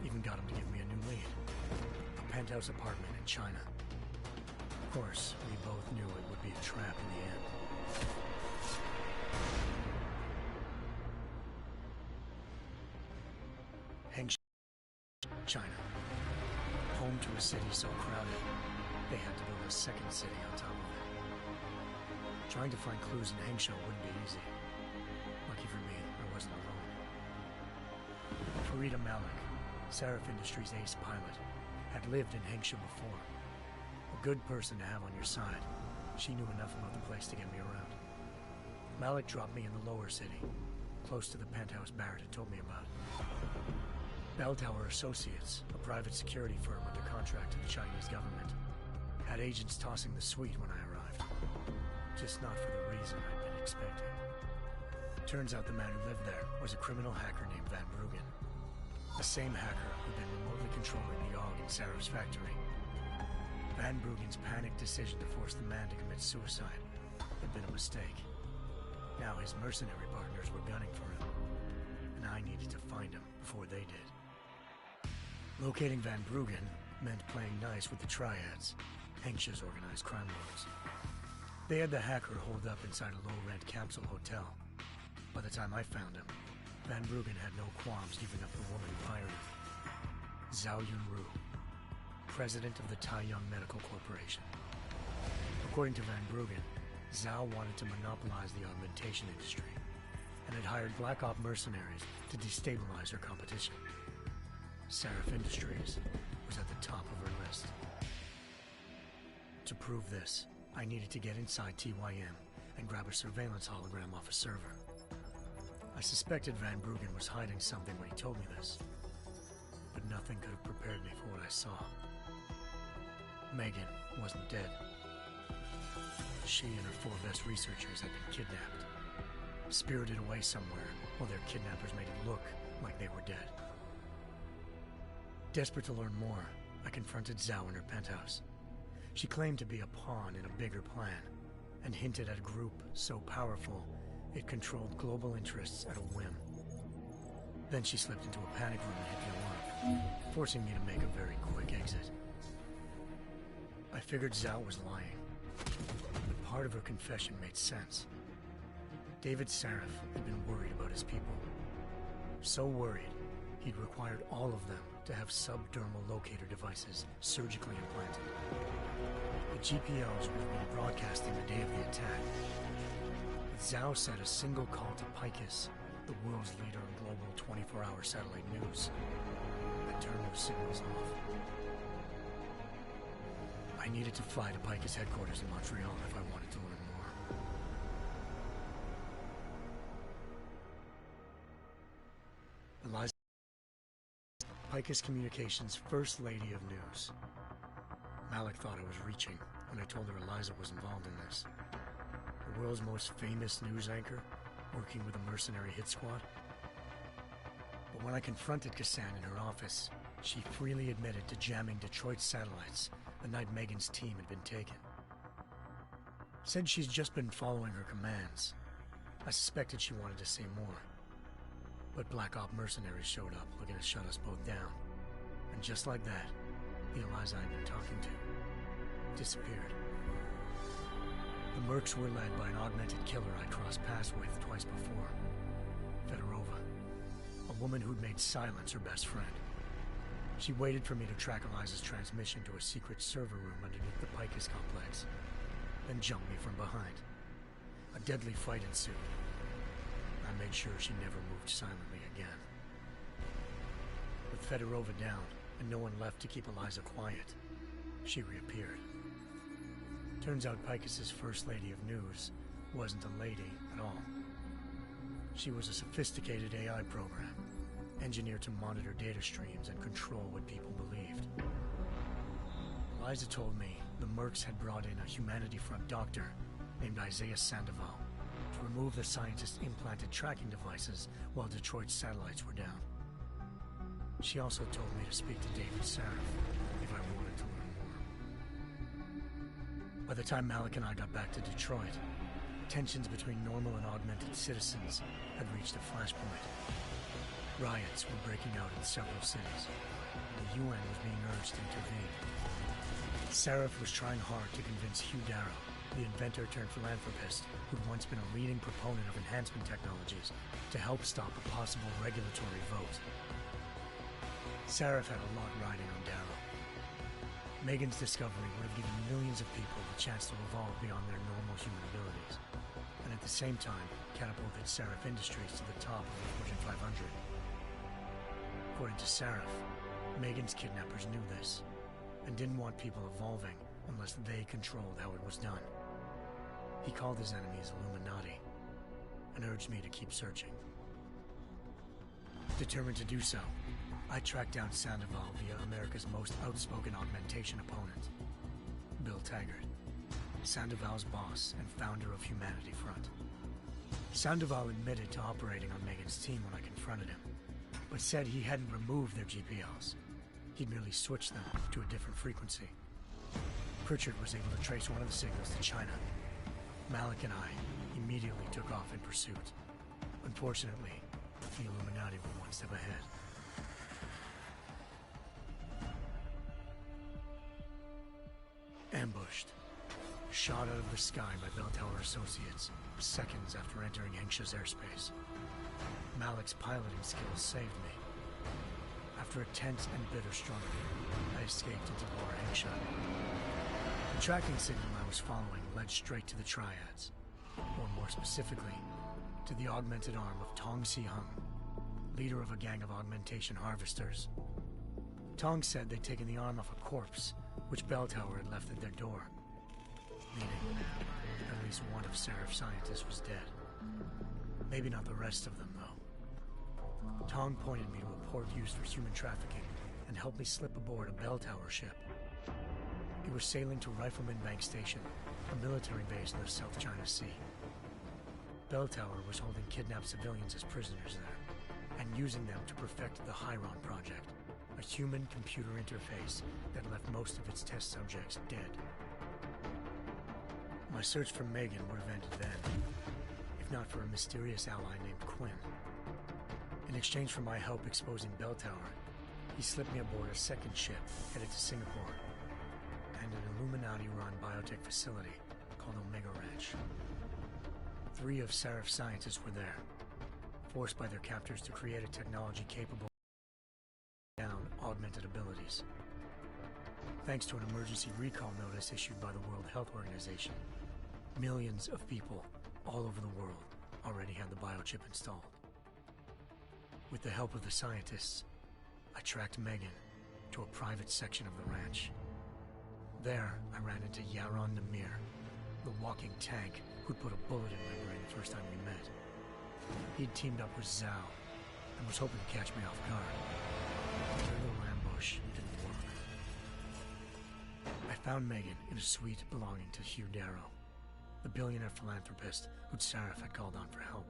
Even got him to give me a new lead. A penthouse apartment in China. Of course, we both knew it would be a trap in the end. Hangzhou, China. Home to a city so crowded, they had to build a second city on top of it. Trying to find clues in Hangzhou wouldn't be easy. Lucky for me, I wasn't alone. Farida Malik, Seraph Industries' ace pilot, had lived in Hangzhou before. A good person to have on your side. She knew enough about the place to get me around. Malik dropped me in the lower city, close to the penthouse Barrett had told me about. Bell Tower Associates, a private security firm under contract to the Chinese government, had agents tossing the suite when I arrived. Just not for the reason I'd been expecting. Turns out the man who lived there was a criminal hacker named Van Bruggen. The same hacker who'd been remotely controlling the AUG in Sarah's factory. Van Bruggen's panicked decision to force the man to commit suicide had been a mistake. Now his mercenary partners were gunning for him, and I needed to find him before they did. Locating Van Bruggen meant playing nice with the Triads, Hangzhou's organized crime lords. They had the hacker holed up inside a low-rent capsule hotel. By the time I found him, Van Bruggen had no qualms giving up the woman who hired him. Zhao Yunru, president of the Taiyang Medical Corporation. According to Van Bruggen, Zhao wanted to monopolize the augmentation industry and had hired Black Op mercenaries to destabilize her competition. Seraph Industries was at the top of her list. To prove this, I needed to get inside TYM and grab a surveillance hologram off a server. I suspected Van Bruggen was hiding something when he told me this, but nothing could have prepared me for what I saw. Megan wasn't dead. She and her 4 best researchers had been kidnapped, spirited away somewhere while their kidnappers made it look like they were dead. Desperate to learn more, I confronted Zhao in her penthouse. She claimed to be a pawn in a bigger plan, and hinted at a group so powerful it controlled global interests at a whim. Then she slipped into a panic room and hit the alarm, forcing me to make a very quick exit. I figured Zhao was lying, but part of her confession made sense. David Seraph had been worried about his people. So worried, he'd required all of them to have subdermal locator devices surgically implanted. The GPOs would have been broadcasting the day of the attack. But Zhao said a single call to Picus, the world's leader in global 24-hour satellite news, had turned those signals off. I needed to fly to Picus headquarters in Montreal if I wanted to learn more. Eliza, Picus Communications' First Lady of News. Malik thought I was reaching when I told her Eliza was involved in this. The world's most famous news anchor, working with a mercenary hit squad. But when I confronted Kassan in her office, she freely admitted to jamming Detroit's satellites the night Megan's team had been taken. Said she's just been following her commands. I suspected she wanted to say more. But Black Op mercenaries showed up looking to shut us both down. And just like that, the Eliza I'd been talking to disappeared. The Mercs were led by an augmented killer I crossed paths with twice before. Fedorova, a woman who'd made silence her best friend. She waited for me to track Eliza's transmission to a secret server room underneath the Picus complex, then jumped me from behind. A deadly fight ensued. I made sure she never moved silently again. With Fedorova down and no one left to keep Eliza quiet, she reappeared. Turns out Picus's First Lady of News wasn't a lady at all. She was a sophisticated AI program, engineered to monitor data streams and control what people believed. Eliza told me the Mercs had brought in a Humanity Front doctor named Isaiah Sandoval to remove the scientist's implanted tracking devices while Detroit's satellites were down. She also told me to speak to David Seraph if I wanted to learn more. By the time Malik and I got back to Detroit, tensions between normal and augmented citizens had reached a flashpoint. Riots were breaking out in several cities, and the UN was being urged to intervene. Seraph was trying hard to convince Hugh Darrow, the inventor-turned-philanthropist who'd once been a leading proponent of enhancement technologies, to help stop a possible regulatory vote. Seraph had a lot riding on Darrow. Megan's discovery would have given millions of people the chance to evolve beyond their normal human abilities, and at the same time catapulted Seraph Industries to the top of the Fortune 500. According to Seraph, Megan's kidnappers knew this, and didn't want people evolving unless they controlled how it was done. He called his enemies Illuminati, and urged me to keep searching. Determined to do so, I tracked down Sandoval via America's most outspoken augmentation opponent, Bill Taggart, Sandoval's boss and founder of Humanity Front. Sandoval admitted to operating on Megan's team when I confronted him, but said he hadn't removed their GPLs. He'd merely switched them to a different frequency. Pritchard was able to trace one of the signals to China. Malik and I immediately took off in pursuit. Unfortunately, the Illuminati were one step ahead. Ambushed. Shot out of the sky by Bell Tower Associates, seconds after entering Hengsha's airspace. Malik's piloting skills saved me. After a tense and bitter struggle, I escaped into Lower Hengsha. The tracking signal I was following led straight to the Triads, or more specifically, to the augmented arm of Tong Si-hung, leader of a gang of augmentation harvesters. Tong said they'd taken the arm off a corpse, which Bell Tower had left at their door, meaning at least one of Seraph's scientists was dead. Maybe not the rest of them, though. Tong pointed me to a port used for human trafficking and helped me slip aboard a Bell Tower ship. It was sailing to Rifleman Bank Station, a military base in the South China Sea. Bell Tower was holding kidnapped civilians as prisoners there, and using them to perfect the Hyron Project, a human-computer interface that left most of its test subjects dead. My search for Megan would have ended then, if not for a mysterious ally named Quinn. In exchange for my help exposing Bell Tower, he slipped me aboard a second ship headed to Singapore, and an Illuminati-run biotech facility called Omega Ranch. 3 of Seraph's scientists were there, forced by their captors to create a technology capable of down augmented abilities. Thanks to an emergency recall notice issued by the World Health Organization, millions of people all over the world already had the biochip installed. With the help of the scientists, I tracked Megan to a private section of the ranch. There, I ran into Yaron Namir, the walking tank who'd put a bullet in my brain the first time we met. He'd teamed up with Zhao and was hoping to catch me off guard. But their little ambush didn't work. I found Megan in a suite belonging to Hugh Darrow, the billionaire philanthropist who'd Seraph had called on for help.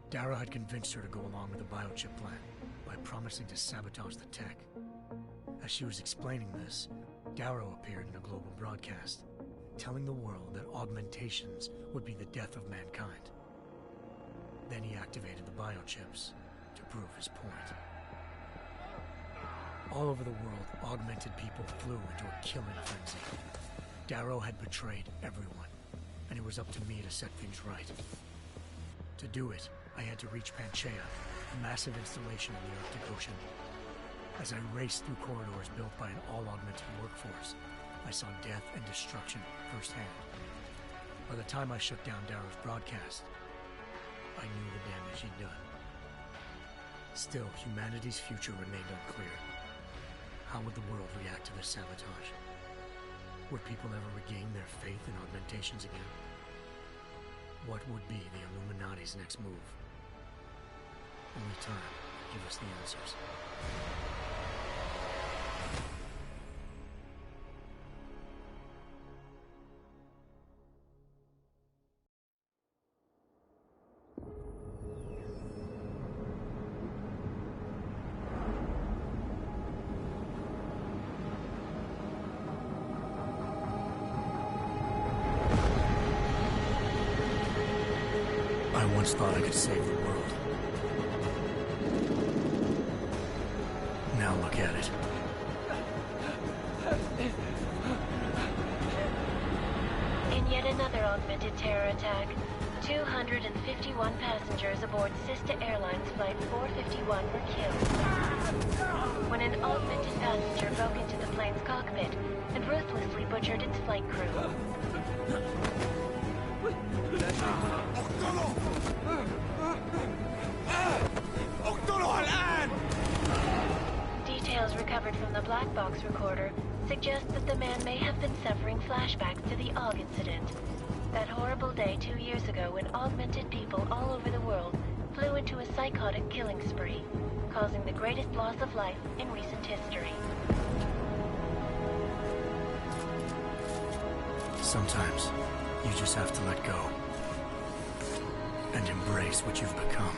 Darrow had convinced her to go along with the biochip plan by promising to sabotage the tech. As she was explaining this, Darrow appeared in a global broadcast, telling the world that augmentations would be the death of mankind. Then he activated the biochips to prove his point. All over the world, augmented people flew into a killing frenzy. Darrow had betrayed everyone, and it was up to me to set things right. To do it, I had to reach Panchaea, a massive installation in the Arctic Ocean. As I raced through corridors built by an all-augmented workforce, I saw death and destruction firsthand. By the time I shut down Darrow's broadcast, I knew the damage he'd done. Still, humanity's future remained unclear. How would the world react to this sabotage? Would people ever regain their faith in augmentations again? What would be the Illuminati's next move? Only time will give us the answers. I once thought I could save the world. look at it. In yet another augmented terror attack, 251 passengers aboard sister airlines flight 451 were killed when an augmented passenger broke into the plane's cockpit and ruthlessly butchered its flight crew. Details recovered from the black box recorder suggest that the man may have been suffering flashbacks to the AUG incident. That horrible day 2 years ago when augmented people all over the world flew into a psychotic killing spree, causing the greatest loss of life in recent history. Sometimes you just have to let go and embrace what you've become.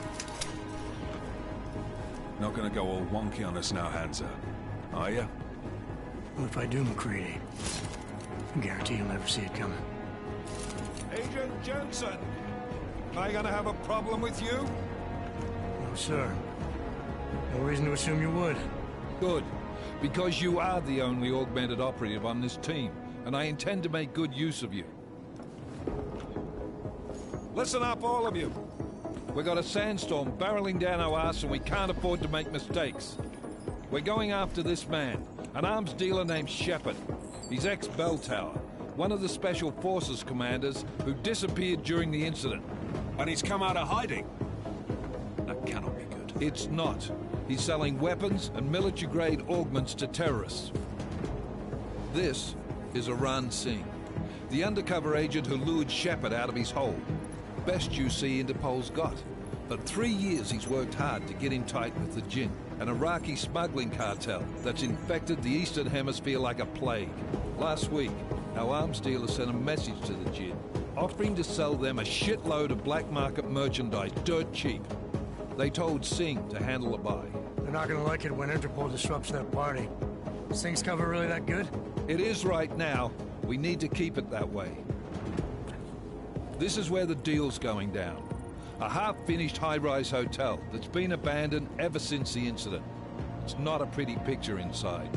Not gonna go all wonky on us now, Hansa, are you? Well, if I do, McCready, I guarantee you'll never see it coming. Agent Jensen! Am I gonna have a problem with you? No, sir. No reason to assume you would. Good. Because you are the only augmented operative on this team, and I intend to make good use of you. Listen up, all of you. We got a sandstorm barreling down our arse and we can't afford to make mistakes. We're going after this man, an arms dealer named Shepard. He's ex-Bell Tower, one of the Special Forces commanders who disappeared during the incident. And he's come out of hiding. That cannot be good. It's not. He's selling weapons and military-grade augments to terrorists. This is Aran Singh, the undercover agent who lured Shepard out of his hole. Best you see Interpol's got. For 3 years he's worked hard to get in tight with the Jinn, an Iraqi smuggling cartel that's infected the Eastern Hemisphere like a plague. Last week, our arms dealer sent a message to the Jinn, offering to sell them a shitload of black market merchandise dirt cheap. They told Singh to handle a buy. They're not gonna like it when Interpol disrupts their party. Is Singh's cover really that good? It is right now. We need to keep it that way. This is where the deal's going down. A half-finished high-rise hotel that's been abandoned ever since the incident. It's not a pretty picture inside.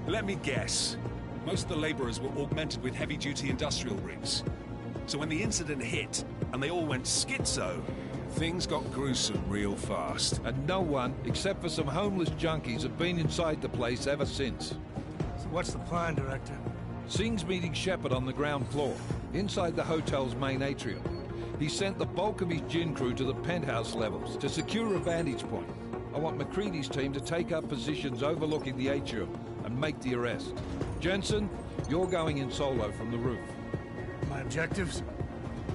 Let me guess. Most of the laborers were augmented with heavy-duty industrial rigs. So when the incident hit, and they all went schizo, things got gruesome real fast. And no one, except for some homeless junkies, have been inside the place ever since. So what's the plan, Director? Singh's meeting Shepard on the ground floor, inside the hotel's main atrium. He sent the bulk of his Jinn crew to the penthouse levels to secure a vantage point. I want McCready's team to take up positions overlooking the atrium and make the arrest. Jensen, you're going in solo from the roof. My objectives?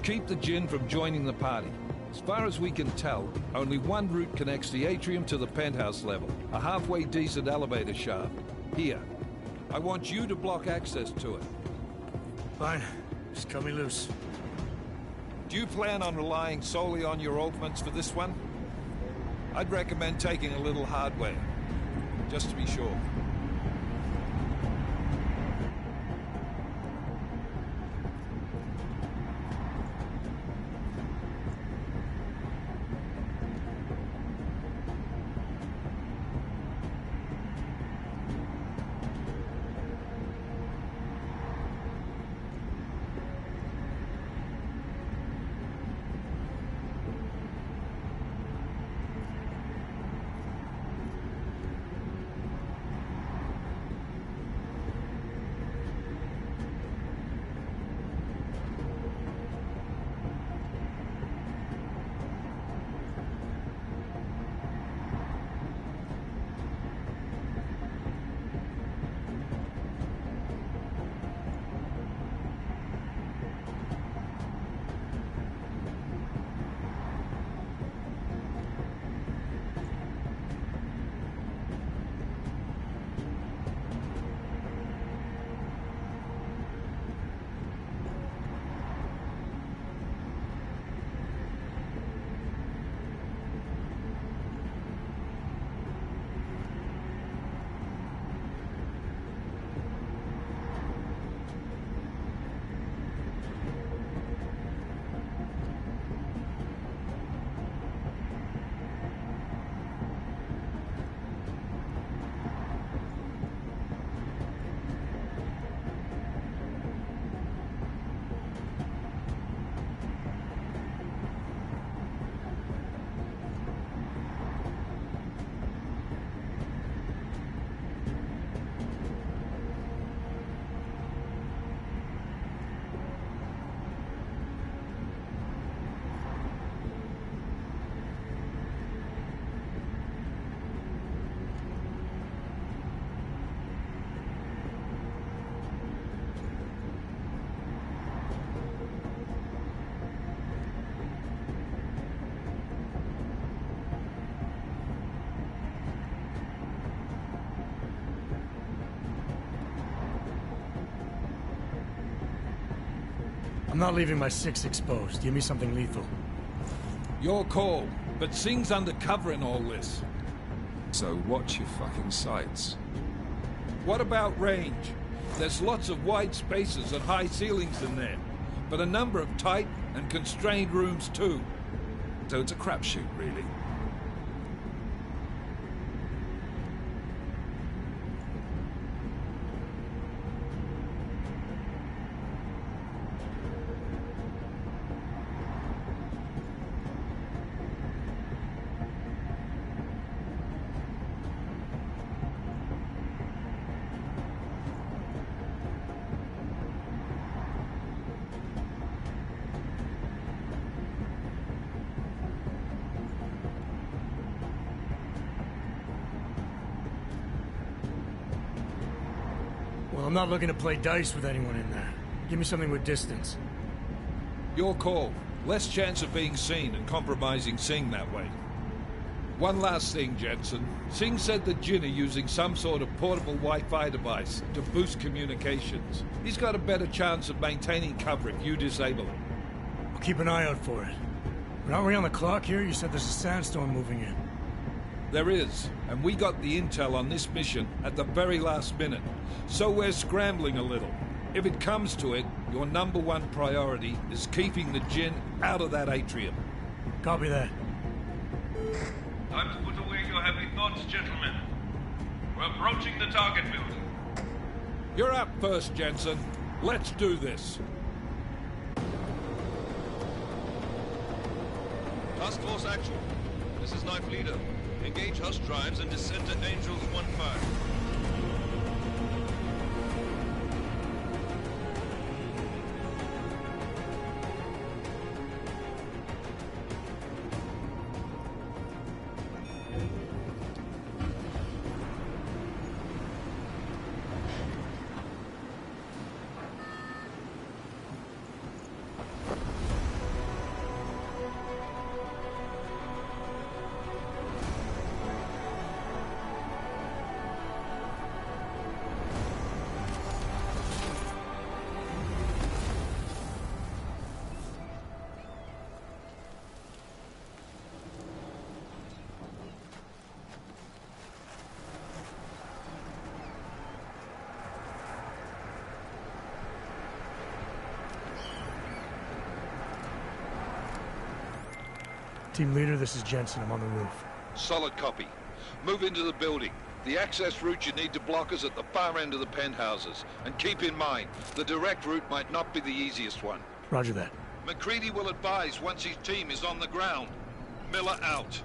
Keep the Jinn from joining the party. As far as we can tell, only one route connects the atrium to the penthouse level, a halfway decent elevator shaft. Here. I want you to block access to it. Fine. Just cut me loose. Do you plan on relying solely on your augments for this one? I'd recommend taking a little hardware, just to be sure. I'm not leaving my 6 exposed. Give me something lethal. Your call, but Singh's undercover in all this. So watch your fucking sights. What about range? There's lots of wide spaces and high ceilings in there, but a number of tight and constrained rooms too. So it's a crapshoot, really. Well, I'm not looking to play dice with anyone in there. Give me something with distance. Your call. Less chance of being seen and compromising Singh that way. One last thing, Jensen. Singh said that Jin are using some sort of portable Wi-Fi device to boost communications. He's got a better chance of maintaining cover if you disable it. I'll keep an eye out for it. But aren't we on the clock here? You said there's a sandstorm moving in. There is, and we got the intel on this mission at the very last minute, so we're scrambling a little. If it comes to it, your #1 priority is keeping the Jinn out of that atrium. Copy that. Time to put away your heavy thoughts, gentlemen. We're approaching the target building. You're up first, Jensen. Let's do this. Task Force Actual. This is Knife Leader. Engage Hush drives and descend to Angels 1-5. Team leader, this is Jensen. I'm on the roof. Solid copy. Move into the building. The access route you need to block is at the far end of the penthouses. And keep in mind, the direct route might not be the easiest one. Roger that. McCready will advise once his team is on the ground. Miller out.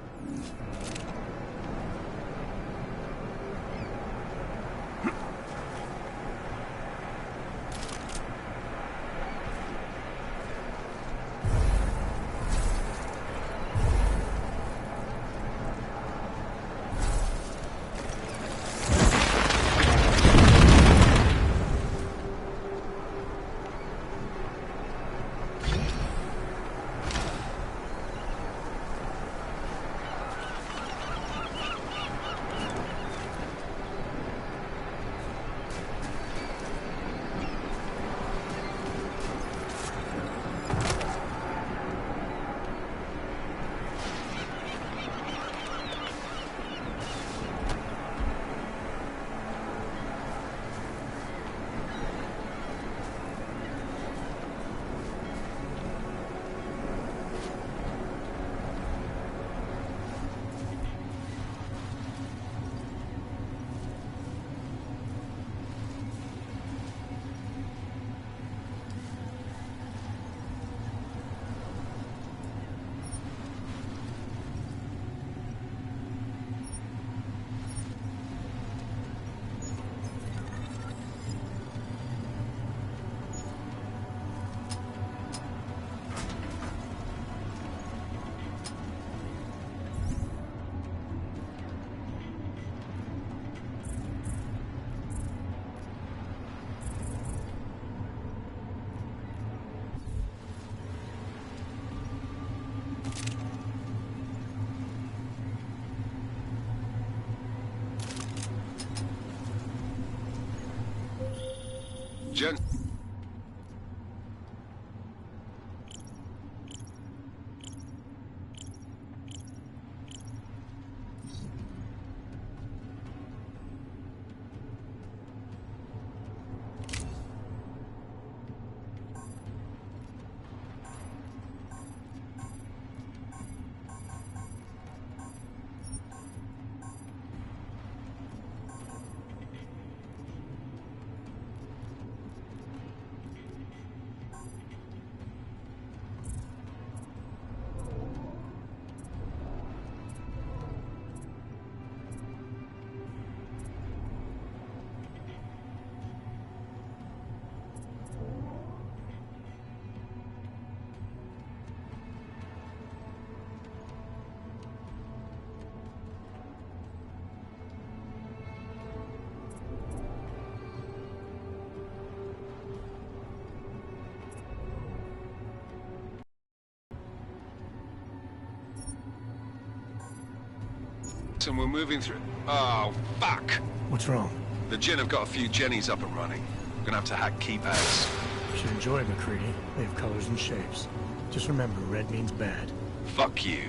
and we're moving through... Oh, fuck! What's wrong? The Jinn have got a few Jennies up and running. Gonna have to hack keypads. You should enjoy McCready. They have colors and shapes. Just remember, red means bad. Fuck you.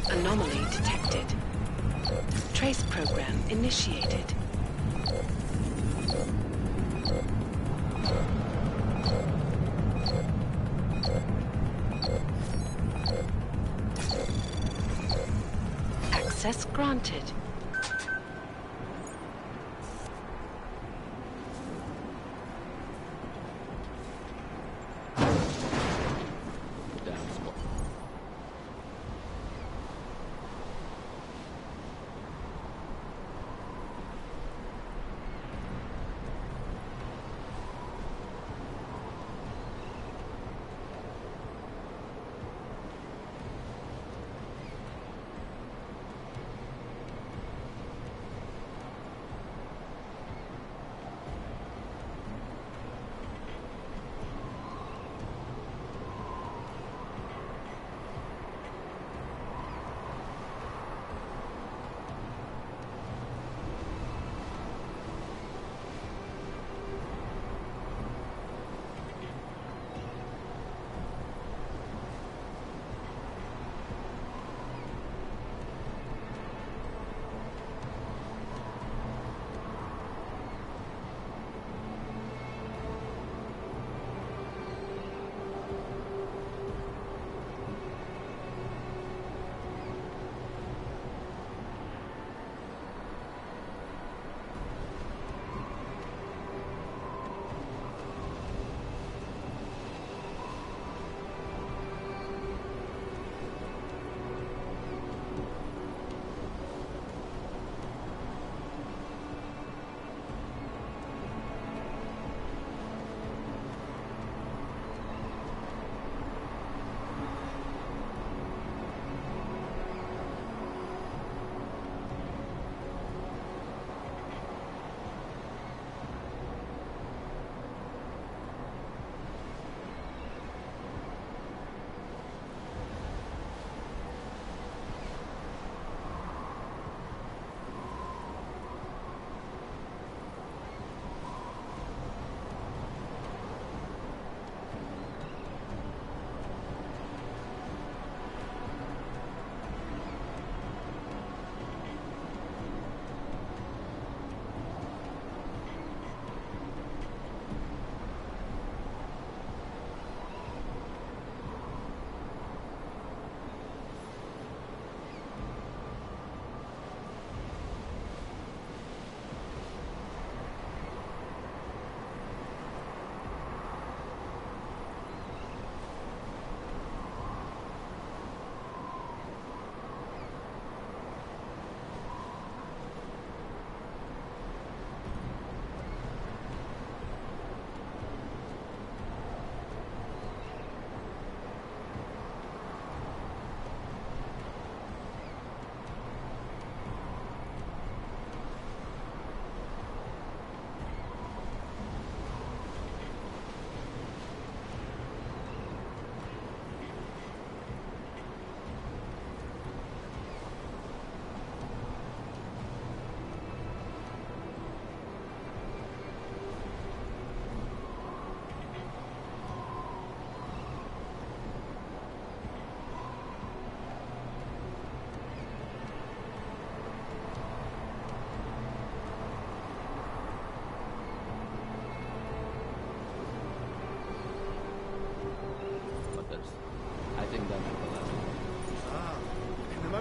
Anomaly detected. Trace program initiated. Access granted.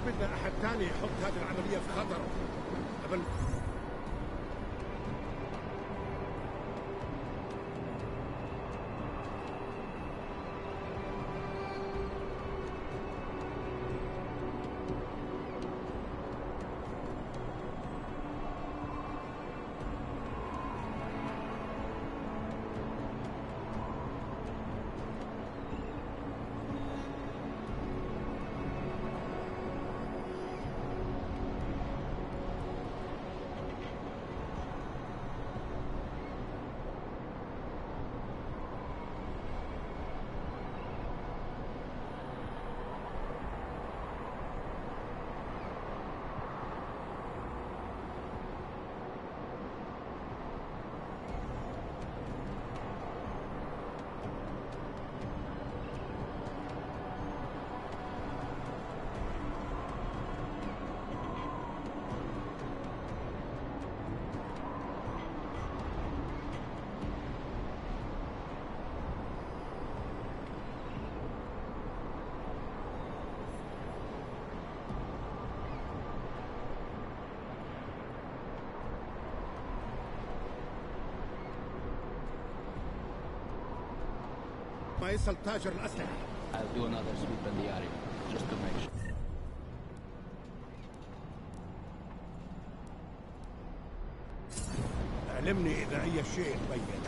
بدنا أحد تاني يحط هذه العملية في خطر قبل. ما يصل تاجر الأسلحة. I'll do another sweep in the area, just to make sure. علمني إذا أي شيء بين.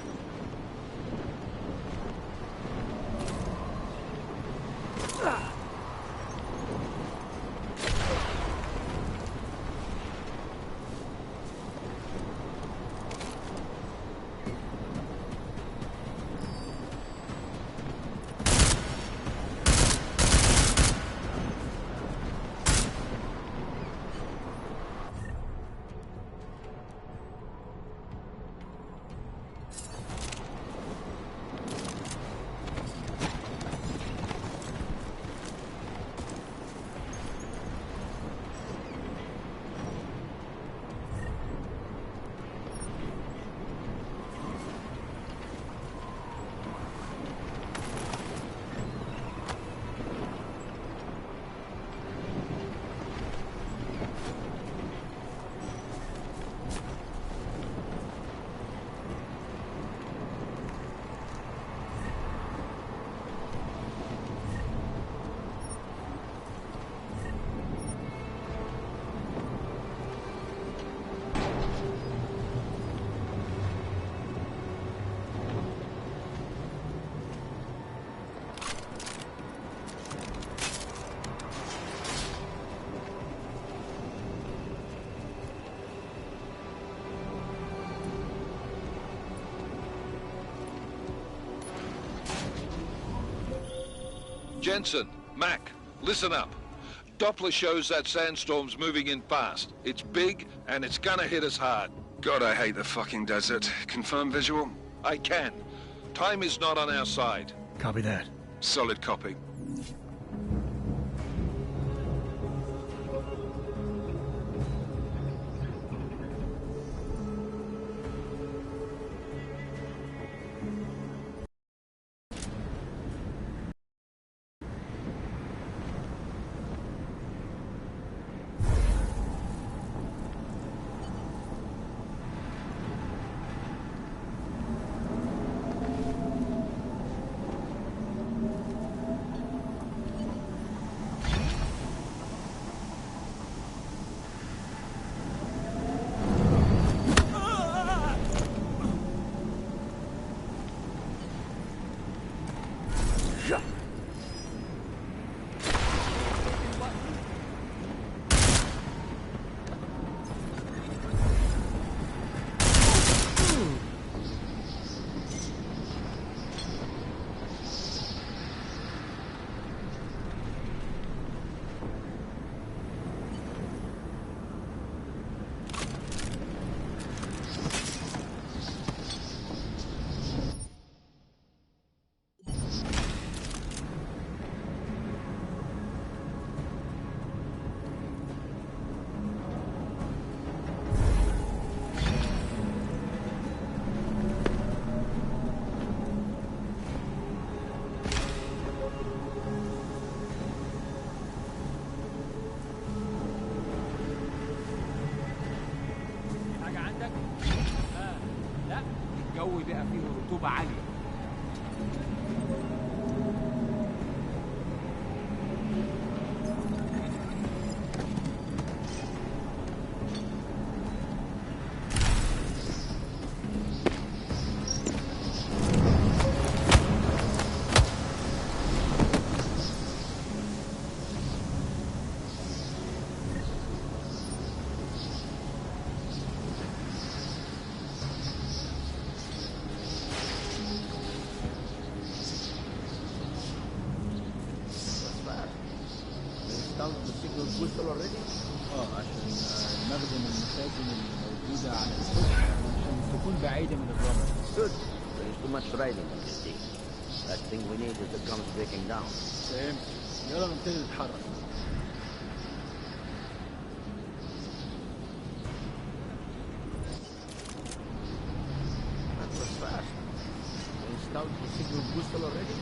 Jensen, Mac, listen up. Doppler shows that sandstorm's moving in fast. It's big, and it's gonna hit us hard. God, I hate the fucking desert. Confirm visual? I can. Time is not on our side. Copy that. Solid copy. الجو بقى فيه رطوبة عالية. وصلوا اوريدي؟ عشان نخدم المخازن الموجودة على السطح عشان تكون بعيدة من الرمل. Good. There's too much riding on this thing. Last thing we need is the guns breaking down. فهمت. يلا نبتدي نتحرك. That was fast. We installed the signal booster already?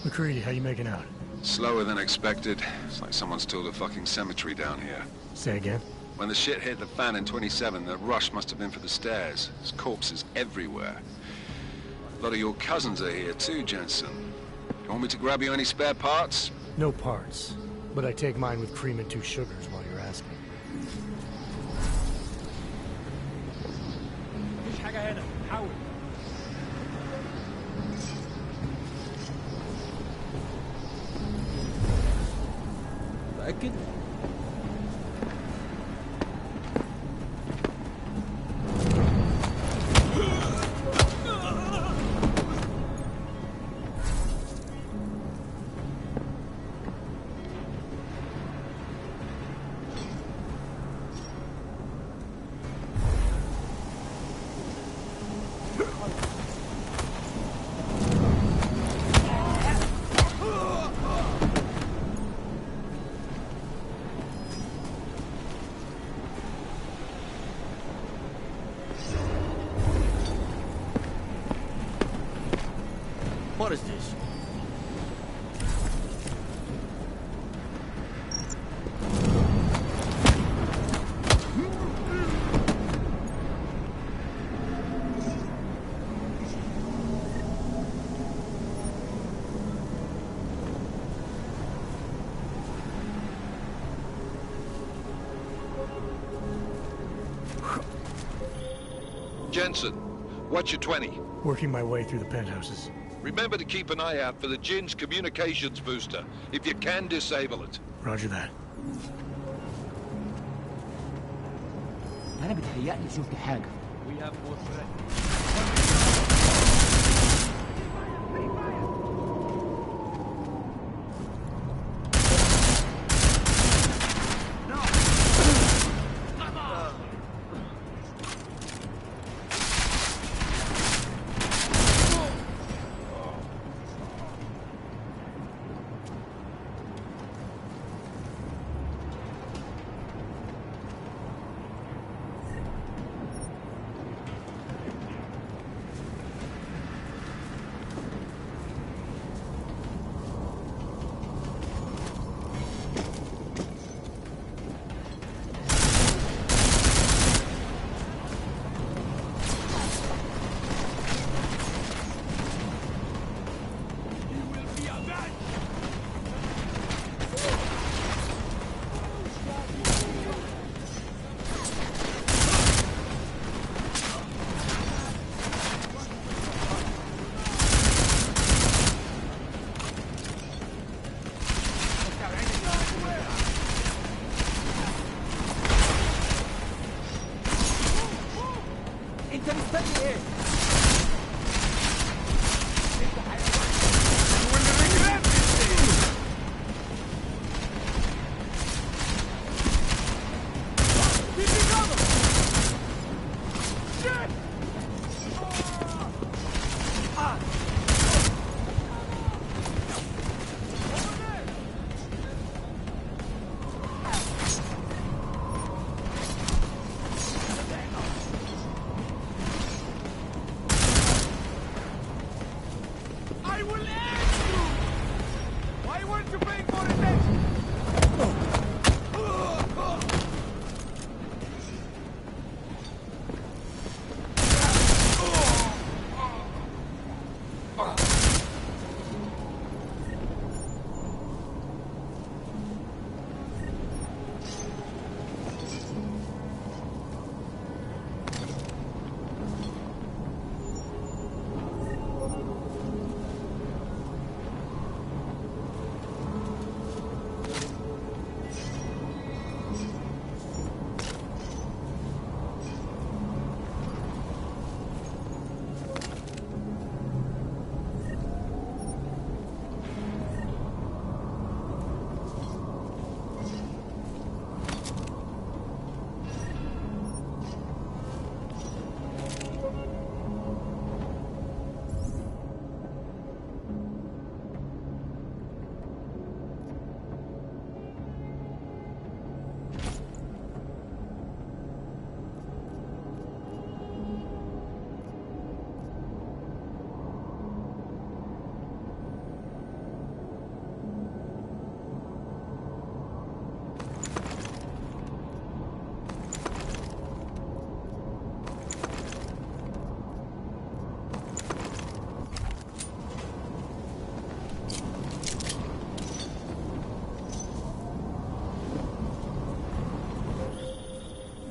McCready, how you making out? Slower than expected. It's like someone's tilled a fucking cemetery down here. Say again? When the shit hit the fan in 27, the rush must have been for the stairs. There's corpses everywhere. A lot of your cousins are here too, Jensen. You want me to grab you any spare parts? No parts. But I take mine with cream and 2 sugars while you're asking. مفيش حاجة هنا، حاول. متأكد؟ What is this? Jensen, what's your 20? Working my way through the penthouses. Remember to keep an eye out for the Jin's communications booster. If you can, disable it. Roger that. أنا بتهيألي شفت حاجة. We have more threat.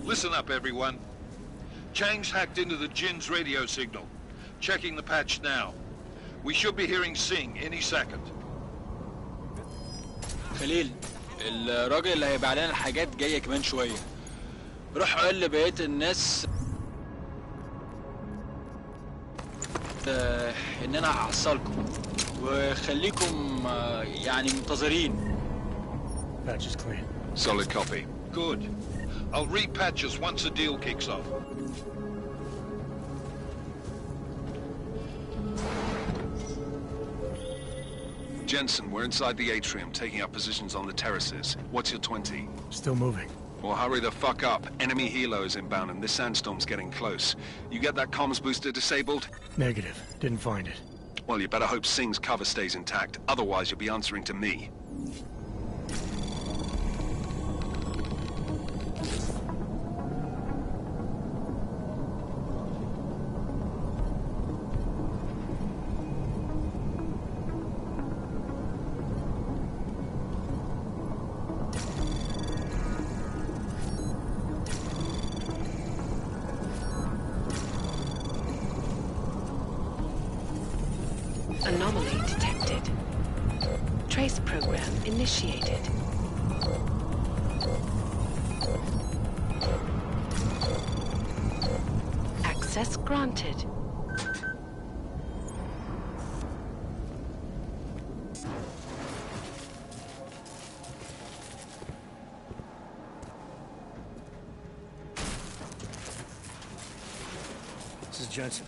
Listen up, everyone. Chang's hacked into the Jin's radio signal. Checking the patch now. We should be hearing Sing any second. خليل، الراجل اللي هيبيع لنا الحاجات جاية كمان شوية. روح قول لبقية الناس إن أنا هحصلكم وخليكم يعني منتظرين. Patch is clean. Solid copy. Good. I'll repatch us once the deal kicks off. Jensen, we're inside the atrium, taking up positions on the terraces. What's your 20? Still moving. Well, hurry the fuck up. Enemy helos inbound and this sandstorm's getting close. You get that comms booster disabled? Negative. Didn't find it. Well, you better hope Sing's cover stays intact. Otherwise, you'll be answering to me. Anomaly detected. Trace program initiated. Access granted. This is Jensen.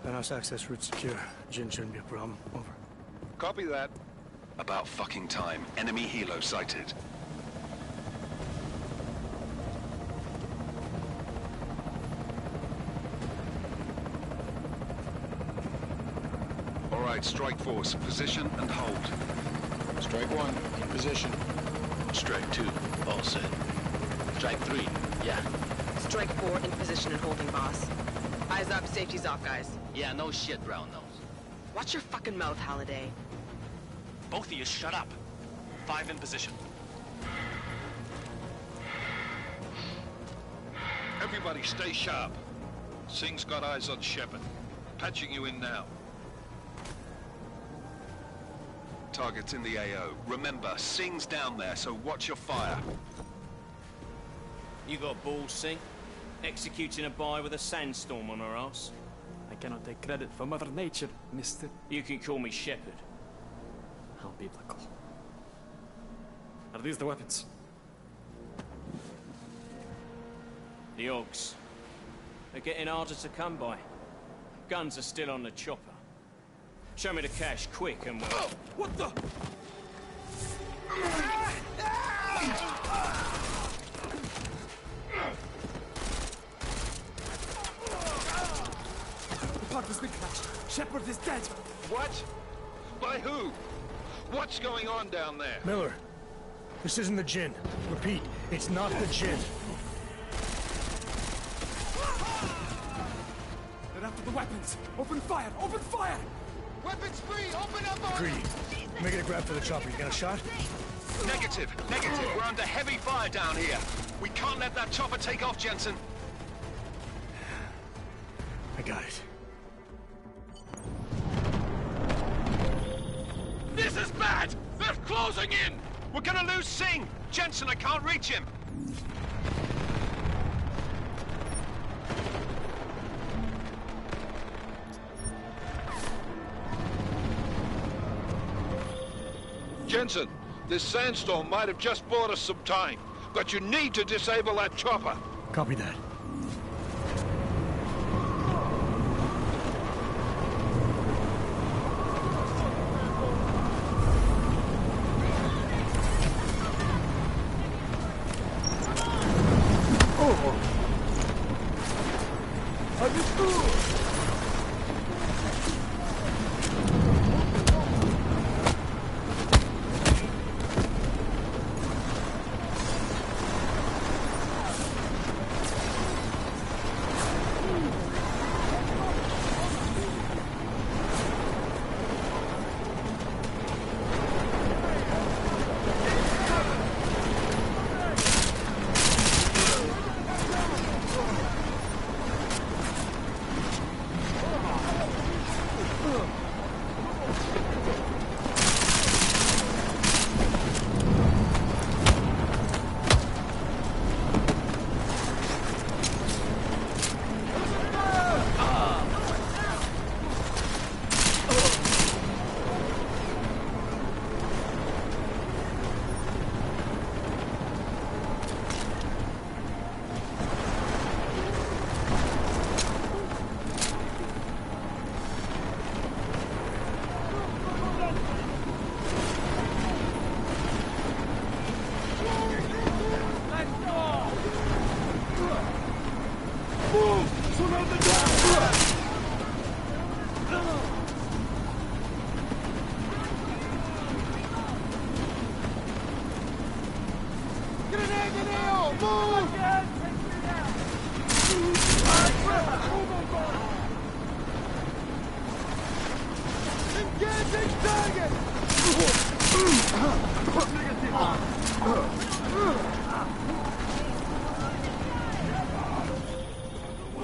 Penthouse access route secure. Jin shouldn't be a problem. Over. Copy that. About fucking time. Enemy helo sighted. All right, strike force. Position and hold. Strike 1, in position. Strike 2, all set. Strike 3, yeah. Strike 4, in position and holding, boss. Eyes up, safety's off, guys. Yeah, no shit, brown nose. Watch your fucking mouth, Halliday. Both of you shut up. 5 in position. Everybody stay sharp. Sing's got eyes on Shepard. Patching you in now. Target's in the AO. Remember, Sing's down there, so watch your fire. You got balls, Sing? Executing a buy with a sandstorm on her ass? I cannot take credit for Mother Nature, mister. You can call me Shepard. How biblical. Are these the weapons? The Ogs. They're getting harder to come by. Guns are still on the chopper. Show me the cash, quick, and we'll... Oh, what the? The park has been crashed. Shepard is dead. What? By who? What's going on down there? Miller, this isn't the Jin. Repeat, it's not the Jin. They're after the weapons. Open fire! Open fire! Weapons free! Open up! Greedy. Making a grab for the chopper. You got a shot? Negative. Negative. We're under heavy fire down here. We can't let that chopper take off, Jensen. I got it. This is bad! They're closing in! We're gonna lose Singh! Jensen, I can't reach him! Jensen, this sandstorm might have just bought us some time, but you need to disable that chopper. Copy that.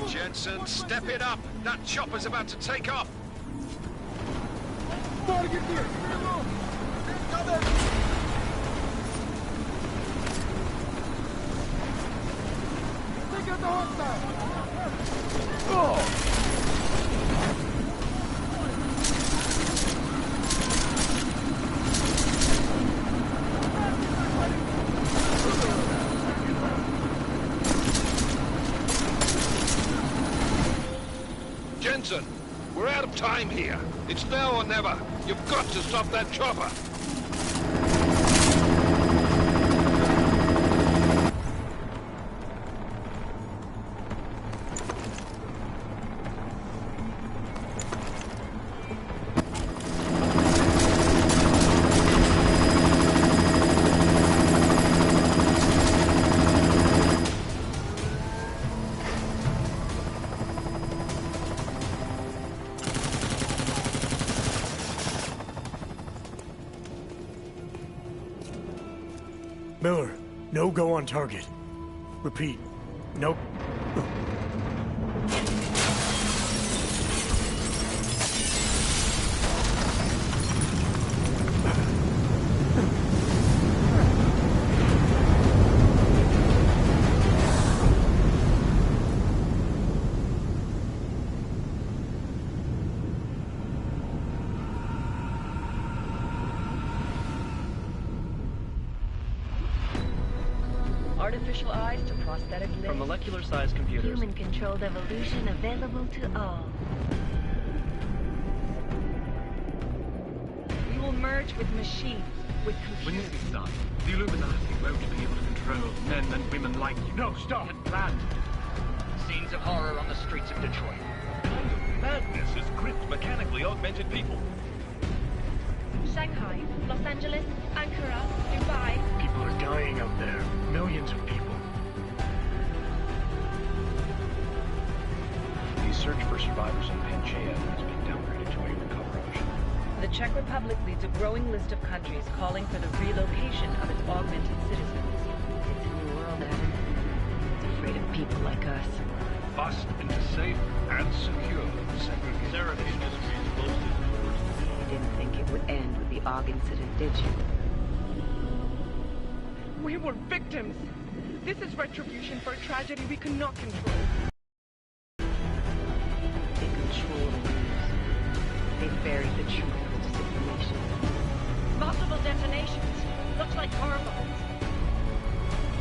Jensen, step it up! That chopper's about to take off! Target here! Take out the hostile! Jensen, we're out of time here. It's now or never. You've got to stop that chopper. Miller, no go on target. Repeat, no. Artificial eyes to prosthetic limbs. From molecular-sized computers. Human-controlled evolution available to all. We will merge with machines, with computers. When this is done, the Illuminati won't be able to control men and women like you. No, stop! Had planned. Scenes of horror on the streets of Detroit. Madness has gripped mechanically augmented people. Shanghai, Los Angeles, Ankara, Dubai. People are dying out there. Millions of people. The search for survivors in Pangaea has been downgraded to a recover option. The Czech Republic leads a growing list of countries calling for the relocation of its augmented citizens. It's a new world, Evan. It's afraid of people like us. Bust into safe and secure segregation. Sarah Industries closed its doors. You didn't think it would end with the AUG incident, did you? We were victims. This is retribution for a tragedy we cannot control. They control the news. They buried the truth with disinformation. Multiple detonations. Looks like hormones.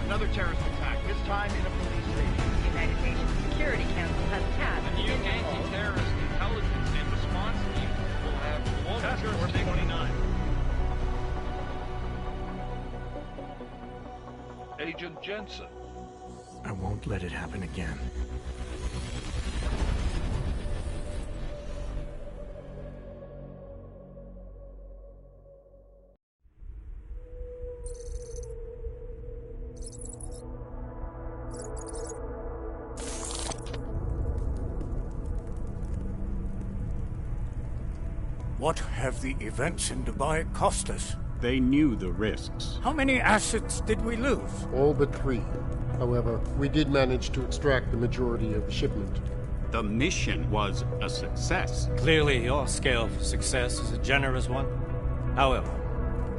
Another terrorist attack, this time in a police station. The United Nations Security Council has tasked The new anti-terrorist intelligence and response team will have Task Force 29. Agent Jensen. I won't let it happen again. What have the events in Dubai cost us? They knew the risks. How many assets did we lose? All but 3. However, we did manage to extract the majority of the shipment. The mission was a success. Clearly, your scale for success is a generous one. However,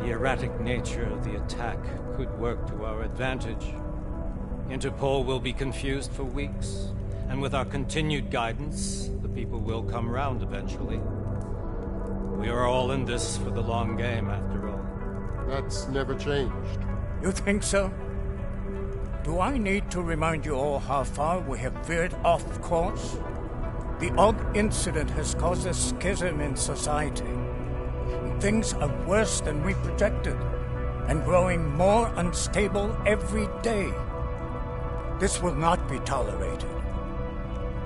the erratic nature of the attack could work to our advantage. Interpol will be confused for weeks, and with our continued guidance, the people will come round eventually. We are all in this for the long game, after all. That's never changed. You think so? Do I need to remind you all how far we have veered off course? The AUG incident has caused a schism in society. Things are worse than we projected, and growing more unstable every day. This will not be tolerated.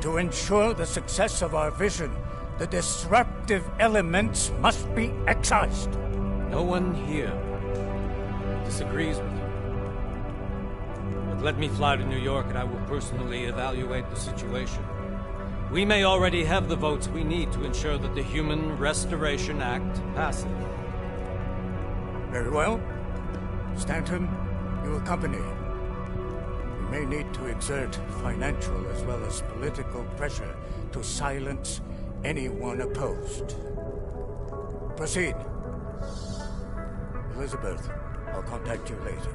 To ensure the success of our vision, the disruptive elements must be excised. No one here disagrees with you. Let me fly to New York and I will personally evaluate the situation. We may already have the votes we need to ensure that the Human Restoration Act passes. Very well. Stanton, you accompany. We may need to exert financial as well as political pressure to silence anyone opposed. Proceed. Elizabeth, I'll contact you later.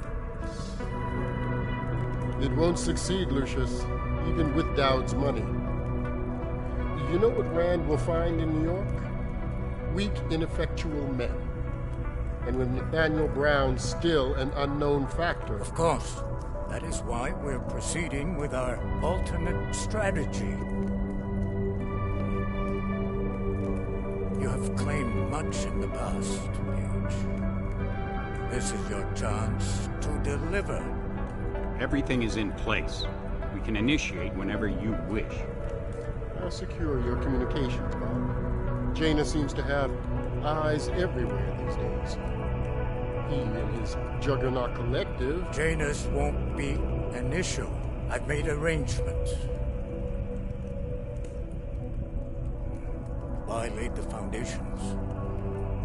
It won't succeed, Lucius, even with Dowd's money. You know what Rand will find in New York? Weak, ineffectual men. And with Nathaniel Brown still an unknown factor. Of course. That is why we're proceeding with our alternate strategy. You have claimed much in the past, Huge. This is your chance to deliver. Everything is in place. We can initiate whenever you wish. I'll secure your communications, Bob. Jaina seems to have eyes everywhere these days. He and his Juggernaut Collective... Janus won't be an issue. I've made arrangements. I laid the foundations.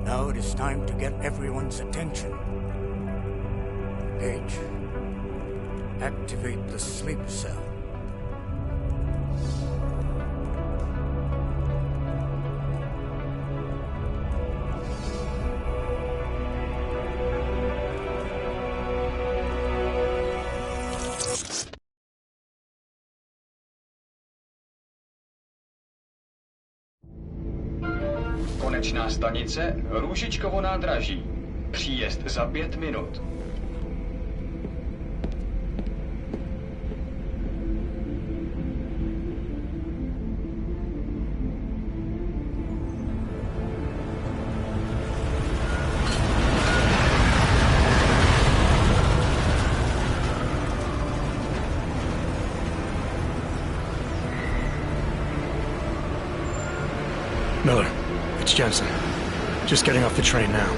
Now it is time to get everyone's attention. Page, activate the sleep cell. Konečná stanice Růžičkovo nádraží. Příjezd za 5 minut. Miller, it's Jensen. Just getting off the train now.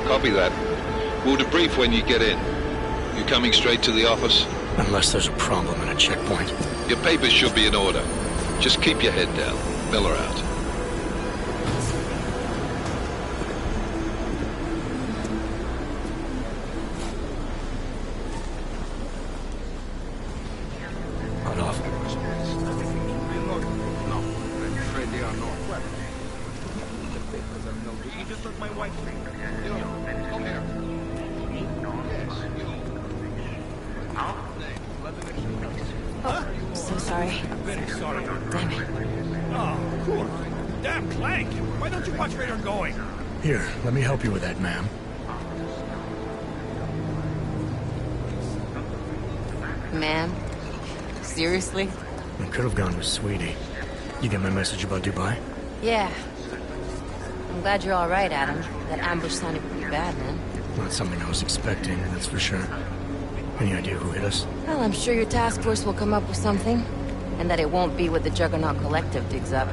Copy that. We'll debrief when you get in. You coming straight to the office? Unless there's a problem at a checkpoint. Your papers should be in order. Just keep your head down. Miller out. Cut off. No, I'm afraid they are not. What? The papers are no good. You just took my wife's finger. Come here. Oh, so sorry. Very sorry. Damn it. Oh, cool. Damn Clank! Why don't you watch where you're going? Here, let me help you with that, ma'am. Ma'am? Seriously? I could have gone with Sweetie. You get my message about Dubai? Yeah. I'm glad you're all right, Adam. That ambush sounded pretty bad, man. Not something I was expecting, that's for sure. Any idea who hit us? Well, I'm sure your task force will come up with something. And that it won't be what the Juggernaut Collective digs up.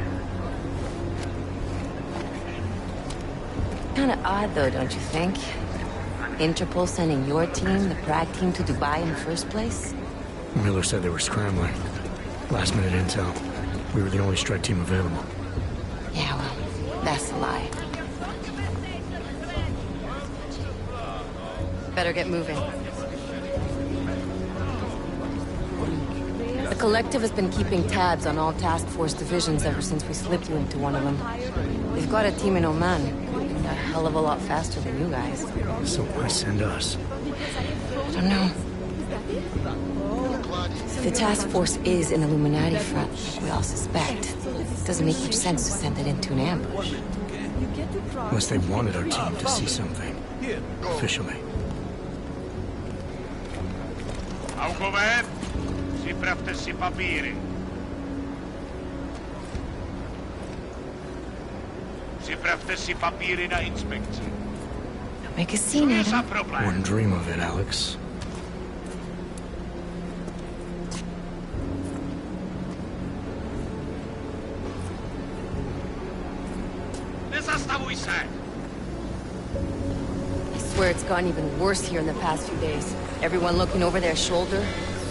Kinda odd, though, don't you think? Interpol sending your team, the Prague team, to Dubai in the first place? Miller said they were scrambling. Last minute intel. We were the only strike team available. Yeah, well, that's a lie. Better get moving. The Collective has been keeping tabs on all task force divisions ever since we slipped you into one of them. They've got a team in Oman, moving a hell of a lot faster than you guys. So why send us? I don't know. If the task force is an Illuminati front, like we all suspect, it doesn't make much sense to send it into an ambush. Unless they wanted our team to see something. Officially. Augové, připravte si papíry. Připravte si papíry na inspekci. Don't make a scene, Adam. Wouldn't dream of it, Alex. Nezastavuj se! I swear it's gotten even worse here in the past few days. Everyone looking over their shoulder,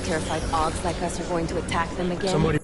Terrified Augs like us are going to attack them again. Somebody...